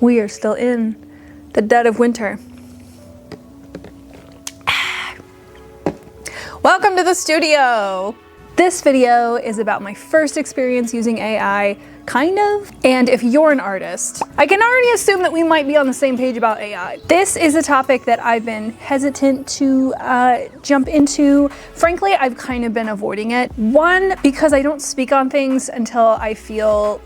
We are still in the dead of winter. Welcome to the studio. This video is about my first experience using AI, kind of. And if you're an artist, I can already assume that we might be on the same page about AI. This is a topic that I've been hesitant to jump into. Frankly, I've kind of been avoiding it. One, because I don't speak on things until I feel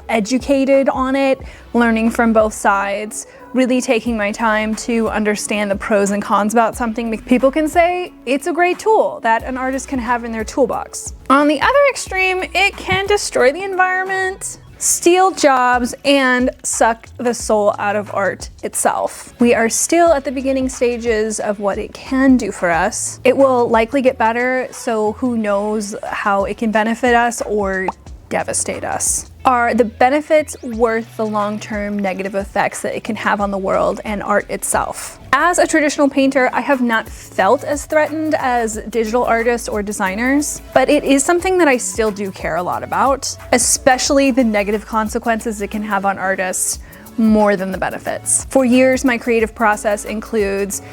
educated on it, learning from both sides, really taking my time to understand the pros and cons about something. People can say it's a great tool that an artist can have in their toolbox. On the other extreme, it can destroy the environment, steal jobs, and suck the soul out of art itself. We are still at the beginning stages of what it can do for us. It will likely get better, so who knows how it can benefit us or devastate us. Are the benefits worth the long-term negative effects that it can have on the world and art itself? As a traditional painter, I have not felt as threatened as digital artists or designers, but it is something that I still do care a lot about, especially the negative consequences it can have on artists more than the benefits. For years, my creative process includes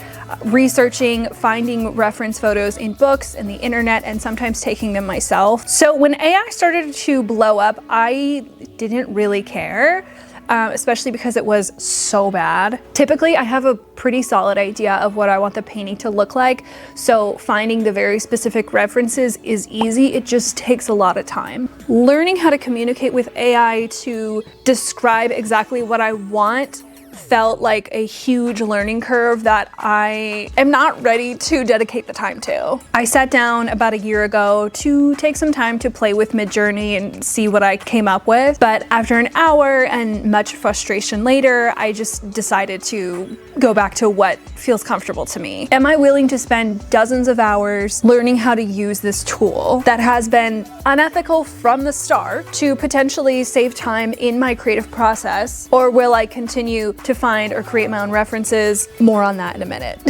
researching, finding reference photos in books and the internet, and sometimes taking them myself. So when AI started to blow up, I didn't really care, especially because it was so bad. Typically, I have a pretty solid idea of what I want the painting to look like, so finding the very specific references is easy. It just takes a lot of time. Learning how to communicate with AI to describe exactly what I want felt like a huge learning curve that I am not ready to dedicate the time to. I sat down about a year ago to take some time to play with Midjourney and see what I came up with, but after an hour and much frustration later, I just decided to go back to what feels comfortable to me. Am I willing to spend dozens of hours learning how to use this tool that has been unethical from the start to potentially save time in my creative process, or will I continue to find or create my own references? More on that in a minute.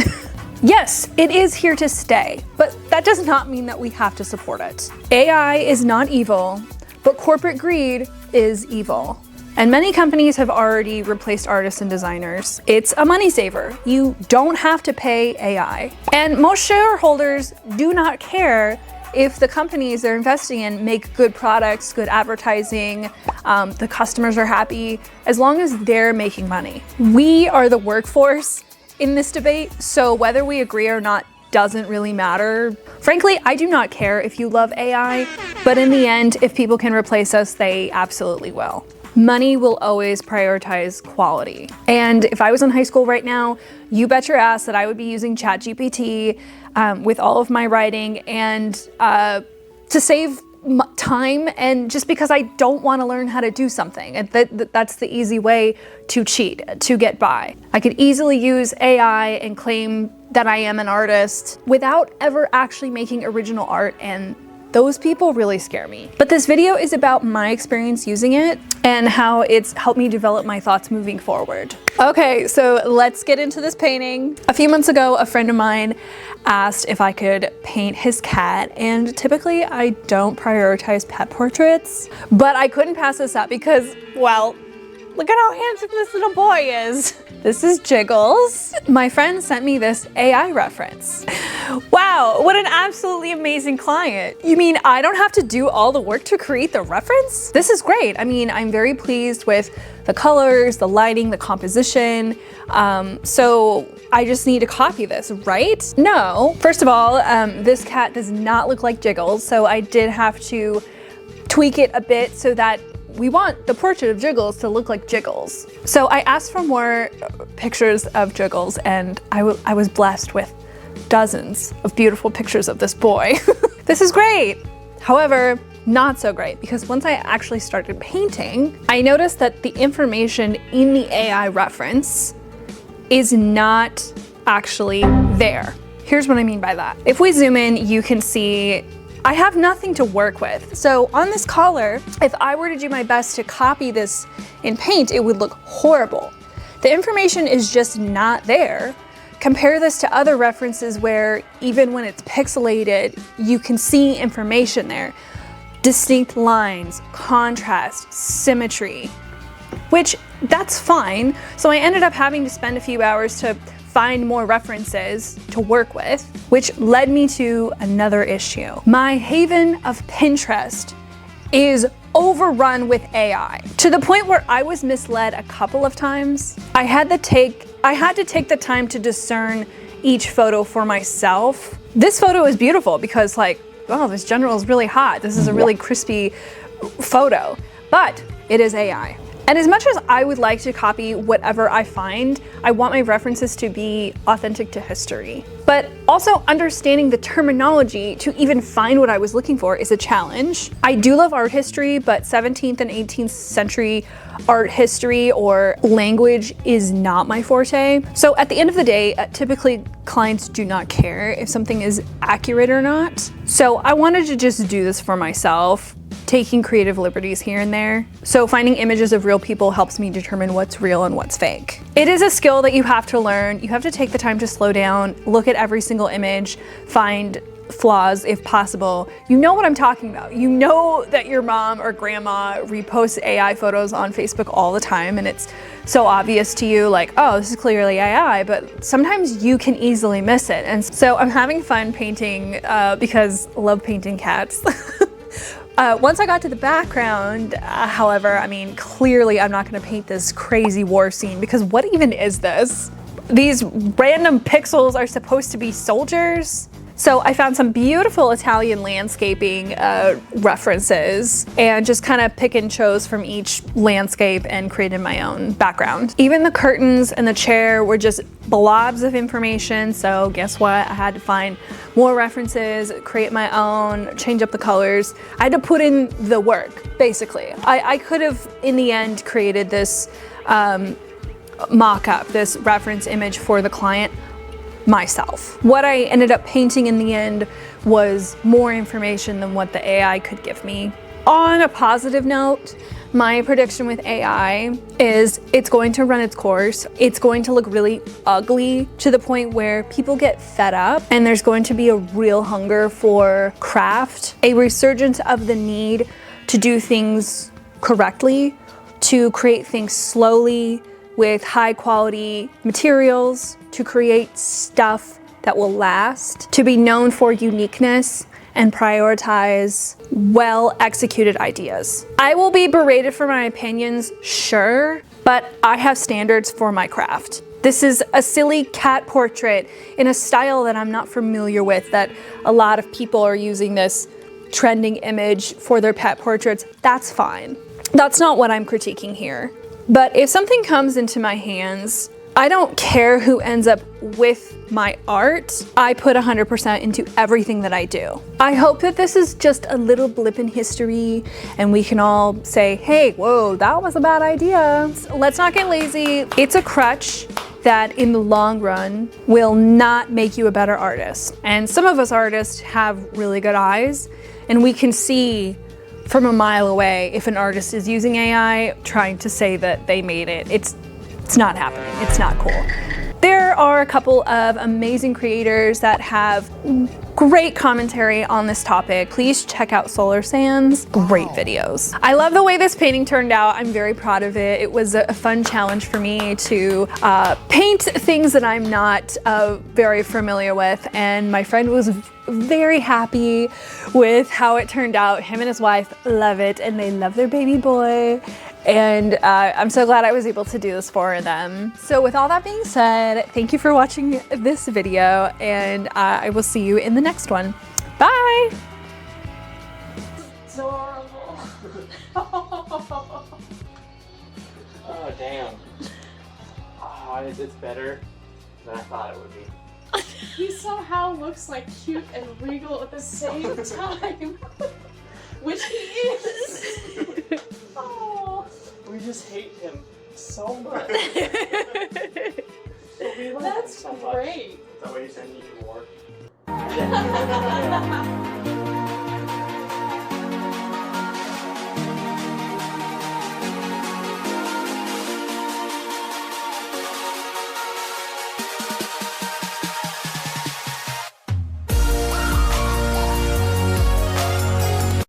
Yes, it is here to stay, but that does not mean that we have to support it. AI is not evil, but corporate greed is evil. And many companies have already replaced artists and designers. It's a money saver. You don't have to pay AI. And most shareholders do not care if the companies they're investing in make good products, good advertising, the customers are happy, as long as they're making money. We are the workforce in this debate, so whether we agree or not doesn't really matter. Frankly, I do not care if you love AI, but in the end, if people can replace us, they absolutely will. Money will always prioritize quality. And if I was in high school right now, you bet your ass that I would be using ChatGPT with all of my writing, and to save time, and just because I don't want to learn how to do something. And that's the easy way to cheat, to get by. I could easily use AI and claim that I am an artist without ever actually making original art, and those people really scare me. But this video is about my experience using it and how it's helped me develop my thoughts moving forward. Okay, so let's get into this painting. A few months ago, a friend of mine asked if I could paint his cat, and typically I don't prioritize pet portraits, but I couldn't pass this up because, well, look at how handsome this little boy is. This is Jiggles. My friend sent me this AI reference. Wow, what an absolutely amazing client. You mean I don't have to do all the work to create the reference? This is great. I mean, I'm very pleased with the colors, the lighting, the composition. So I just need to copy this, right? No. First of all, this cat does not look like Jiggles, so I did have to tweak it a bit so that we want the portrait of Jiggles to look like Jiggles. So I asked for more pictures of Jiggles, and I was blessed with dozens of beautiful pictures of this boy. This is great. However, not so great, because once I actually started painting, I noticed that the information in the AI reference is not actually there. Here's what I mean by that. If we zoom in, you can see I have nothing to work with. So on this collar, if I were to do my best to copy this in Paint, it would look horrible. The information is just not there. Compare this to other references where even when it's pixelated, you can see information there. Distinct lines, contrast, symmetry. which that's fine. So I ended up having to spend a few hours to find more references to work with, which led me to another issue. My haven of Pinterest is overrun with AI to the point where I was misled a couple of times. I had to take the time to discern each photo for myself. This photo is beautiful because like, oh, this general is really hot. This is a really crispy photo, but it is AI. And as much as I would like to copy whatever I find, I want my references to be authentic to history. But also understanding the terminology to even find what I was looking for is a challenge. I do love art history, but 17th and 18th century art history or language is not my forte. So at the end of the day, typically clients do not care if something is accurate or not. So I wanted to just do this for myself, taking creative liberties here and there. So finding images of real people helps me determine what's real and what's fake. It is a skill that you have to learn. You have to take the time to slow down, look at every single image, find flaws if possible. You know what I'm talking about. You know that your mom or grandma reposts AI photos on Facebook all the time and it's so obvious to you, like, oh, this is clearly AI, but sometimes you can easily miss it. And so I'm having fun painting because I love painting cats. Once I got to the background, however, I mean, clearly I'm not gonna paint this crazy war scene because what even is this? These random pixels are supposed to be soldiers? So I found some beautiful Italian landscaping references and just kind of pick and chose from each landscape and created my own background. Even the curtains and the chair were just blobs of information. So guess what? I had to find more references, create my own, change up the colors. I had to put in the work, basically. I could have, in the end, created this mock-up, this reference image for the client myself. What I ended up painting in the end was more information than what the AI could give me. On a positive note, my prediction with AI is it's going to run its course. It's going to look really ugly to the point where people get fed up and there's going to be a real hunger for craft, a resurgence of the need to do things correctly, to create things slowly with high quality materials, to create stuff that will last, to be known for uniqueness and prioritize well executed ideas. I will be berated for my opinions, sure, but I have standards for my craft. This is a silly cat portrait in a style that I'm not familiar with, that a lot of people are using this trending image for their pet portraits. That's fine. That's not what I'm critiquing here. But if something comes into my hands, I don't care who ends up with my art. I put 100% into everything that I do. I hope that this is just a little blip in history and we can all say, hey, whoa, that was a bad idea. Let's not get lazy. It's a crutch that in the long run will not make you a better artist. And some of us artists have really good eyes and we can see from a mile away if an artist is using AI trying to say that they made it. It's not happening. It's not cool. There are a couple of amazing creators that have great commentary on this topic. Please check out Solar Sands. Great videos. I love the way this painting turned out. I'm very proud of it. It was a fun challenge for me to paint things that I'm not very familiar with, and my friend was very happy with how it turned out. Him and his wife love it and they love their baby boy. And I'm so glad I was able to do this for them. So with all that being said, thank you for watching this video and I will see you in the next one. Bye! It's adorable. Oh, damn. Oh, it's better than I thought it would be. He somehow looks like cute and regal at the same time. Which he is. Oh. We just hate him so much. But we love That's him so great. much. Is that what you said he wore?